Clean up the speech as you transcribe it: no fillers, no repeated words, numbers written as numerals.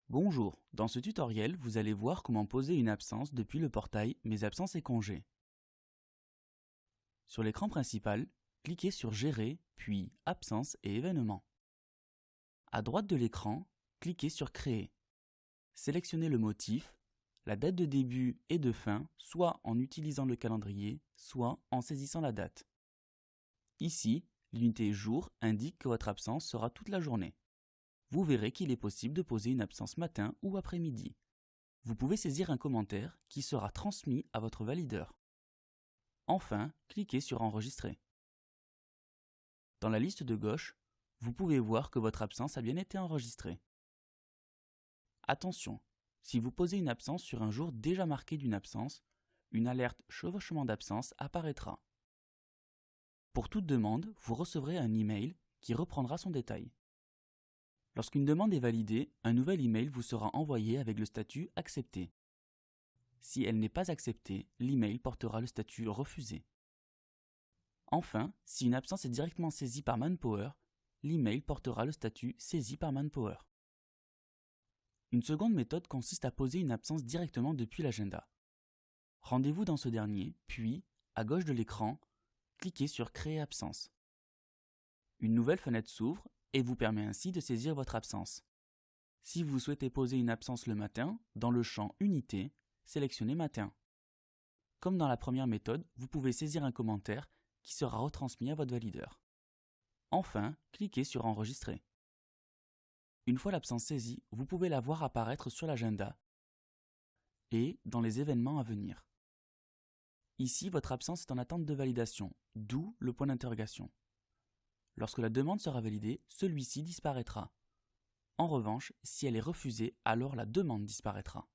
Bonjour, dans ce tutoriel, vous allez voir comment poser une absence depuis le portail Mes absences et congés. Sur l'écran principal, cliquez sur Gérer, puis Absences et événements. À droite de l'écran, cliquez sur Créer. Sélectionnez le motif, la date de début et de fin, soit en utilisant le calendrier, soit en saisissant la date. Ici, l'unité jour indique que votre absence sera toute la journée. Vous verrez qu'il est possible de poser une absence matin ou après-midi. Vous pouvez saisir un commentaire qui sera transmis à votre valideur. Enfin, cliquez sur Enregistrer. Dans la liste de gauche, vous pouvez voir que votre absence a bien été enregistrée. Attention, si vous posez une absence sur un jour déjà marqué d'une absence, une alerte chevauchement d'absence apparaîtra. Pour toute demande, vous recevrez un email qui reprendra son détail. Lorsqu'une demande est validée, un nouvel email vous sera envoyé avec le statut « Accepté ». Si elle n'est pas acceptée, l'email portera le statut « Refusé ». Enfin, si une absence est directement saisie par Manpower, l'email portera le statut « Saisi par Manpower ». Une seconde méthode consiste à poser une absence directement depuis l'agenda. Rendez-vous dans ce dernier, puis, à gauche de l'écran, cliquez sur « Créer absence ». Une nouvelle fenêtre s'ouvre et vous permet ainsi de saisir votre absence. Si vous souhaitez poser une absence le matin, dans le champ Unité, sélectionnez Matin. Comme dans la première méthode, vous pouvez saisir un commentaire qui sera retransmis à votre valideur. Enfin, cliquez sur Enregistrer. Une fois l'absence saisie, vous pouvez la voir apparaître sur l'agenda et dans les événements à venir. Ici, votre absence est en attente de validation, d'où le point d'interrogation. Lorsque la demande sera validée, celui-ci disparaîtra. En revanche, si elle est refusée, alors la demande disparaîtra.